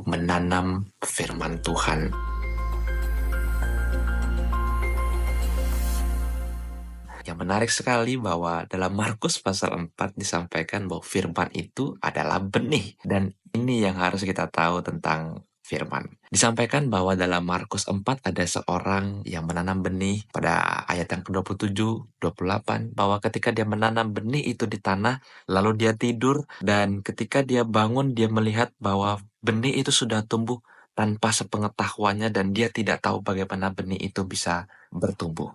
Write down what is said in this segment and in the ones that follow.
menanam firman Tuhan. Yang menarik sekali bahwa dalam Markus pasal 4 disampaikan bahwa firman itu adalah benih. Dan ini yang harus kita tahu tentang firman. Disampaikan bahwa dalam Markus 4 ada seorang yang menanam benih pada ayat yang ke-27, 28, bahwa ketika dia menanam benih itu di tanah, lalu dia tidur, dan ketika dia bangun dia melihat bahwa benih itu sudah tumbuh tanpa sepengetahuannya dan dia tidak tahu bagaimana benih itu bisa bertumbuh.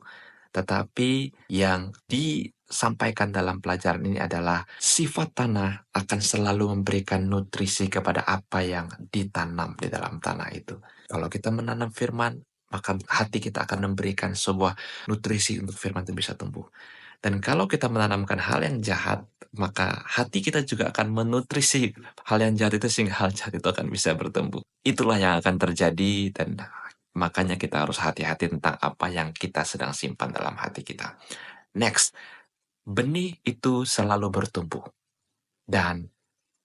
Tetapi yang disampaikan dalam pelajaran ini adalah sifat tanah akan selalu memberikan nutrisi kepada apa yang ditanam di dalam tanah itu. Kalau kita menanam firman, maka hati kita akan memberikan sebuah nutrisi untuk firman itu bisa tumbuh. Dan kalau kita menanamkan hal yang jahat, maka hati kita juga akan menutrisi hal yang jahat itu sehingga hal jahat itu akan bisa bertumbuh. Itulah yang akan terjadi dan makanya kita harus hati-hati tentang apa yang kita sedang simpan dalam hati kita. Next, benih itu selalu bertumbuh. Dan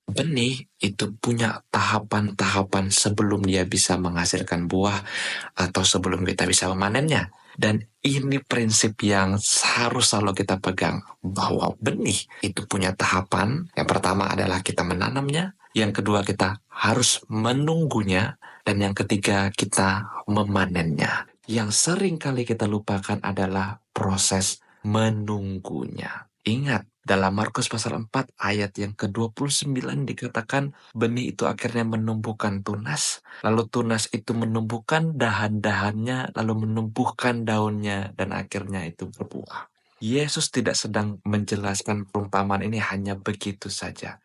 benih itu punya tahapan-tahapan sebelum dia bisa menghasilkan buah atau sebelum kita bisa memanennya. Dan ini prinsip yang harus selalu kita pegang, bahwa benih itu punya tahapan. Yang pertama adalah kita menanamnya, yang kedua kita harus menunggunya, dan yang ketiga kita memanennya. Yang sering kali kita lupakan adalah proses menunggunya. Ingat, dalam Markus pasal 4 ayat yang ke-29 dikatakan benih itu akhirnya menumbuhkan tunas, lalu tunas itu menumbuhkan dahan-dahannya, lalu menumbuhkan daunnya, dan akhirnya itu berbuah. Yesus tidak sedang menjelaskan perumpamaan ini hanya begitu saja,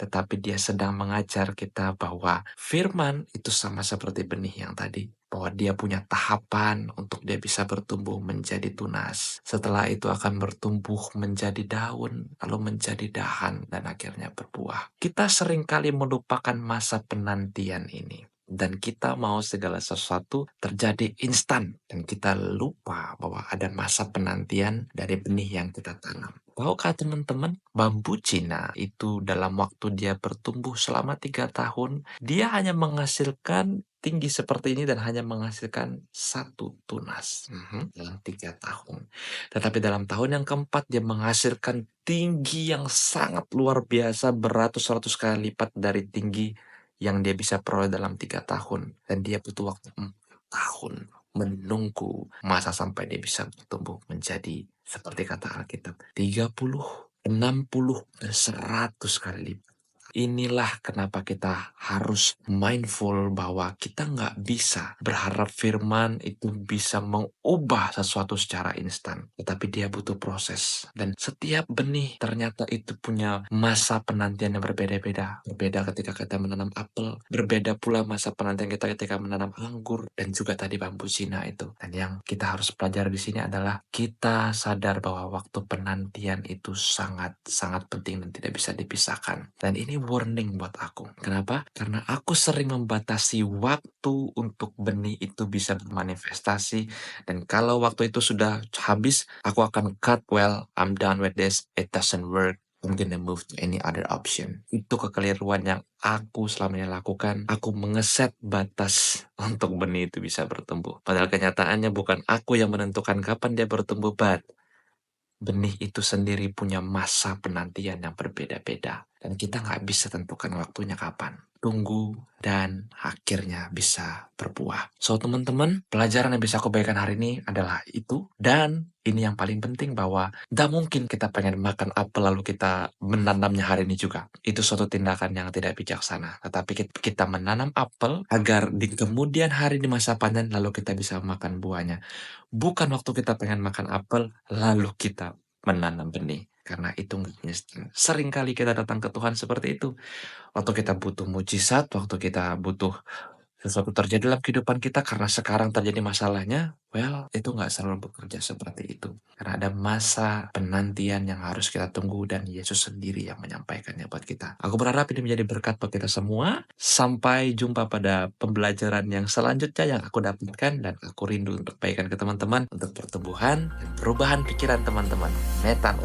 tetapi dia sedang mengajar kita bahwa firman itu sama seperti benih yang tadi, bahwa dia punya tahapan untuk dia bisa bertumbuh menjadi tunas. Setelah itu akan bertumbuh menjadi daun, lalu menjadi dahan, dan akhirnya berbuah. Kita seringkali melupakan masa penantian ini. Dan kita mau segala sesuatu terjadi instan. Dan kita lupa bahwa ada masa penantian dari benih yang kita tanam. Tahukah teman-teman, bambu Cina itu dalam waktu dia bertumbuh selama 3 tahun, dia hanya menghasilkan tinggi seperti ini dan hanya menghasilkan 1 tunas dalam 3 tahun. Tetapi dalam tahun yang keempat dia menghasilkan tinggi yang sangat luar biasa, beratus-ratus kali lipat dari tinggi yang dia bisa peroleh dalam 3 tahun. Dan dia butuh waktu 4 tahun menunggu masa sampai dia bisa bertumbuh menjadi seperti kata Alkitab, 30, 60, dan 100 kali lipat. Inilah kenapa kita harus mindful bahwa kita nggak bisa berharap firman itu bisa mengubah sesuatu secara instan. Tetapi dia butuh proses. Dan setiap benih ternyata itu punya masa penantian yang berbeda-beda. Berbeda ketika kita menanam apel, berbeda pula masa penantian kita ketika menanam anggur, dan juga tadi bambu Cina itu. Dan yang kita harus pelajari di sini adalah kita sadar bahwa waktu penantian itu sangat-sangat penting dan tidak bisa dipisahkan. Dan ini warning buat aku. Kenapa? Karena aku sering membatasi waktu untuk benih itu bisa bermanifestasi. Dan kalau waktu itu sudah habis, aku akan cut. Well, I'm done with this. It doesn't work. I'm gonna move to any other option. Itu kekeliruan yang aku selama ini lakukan. Aku mengeset batas untuk benih itu bisa bertumbuh. Padahal kenyataannya bukan aku yang menentukan kapan dia bertumbuh, but benih itu sendiri punya masa penantian yang berbeda-beda. Dan kita nggak bisa tentukan waktunya kapan. Tunggu dan akhirnya bisa berbuah. So teman-teman, pelajaran yang bisa aku bagikan hari ini adalah itu. Dan ini yang paling penting bahwa nggak mungkin kita pengen makan apel lalu kita menanamnya hari ini juga. Itu suatu tindakan yang tidak bijaksana. Tetapi kita menanam apel agar di kemudian hari di masa panen lalu kita bisa makan buahnya. Bukan waktu kita pengen makan apel lalu kita menanam benih. Karena itu nggak instan. Seringkali kita datang ke Tuhan seperti itu. Waktu kita butuh mujizat, waktu kita butuh sesuatu terjadi dalam kehidupan kita karena sekarang terjadi masalahnya, well, itu nggak selalu bekerja seperti itu. Karena ada masa penantian yang harus kita tunggu dan Yesus sendiri yang menyampaikannya buat kita. Aku berharap ini menjadi berkat buat kita semua. Sampai jumpa pada pembelajaran yang selanjutnya yang aku dapatkan dan aku rindu untuk bagikan ke teman-teman untuk pertumbuhan dan perubahan pikiran teman-teman. Metan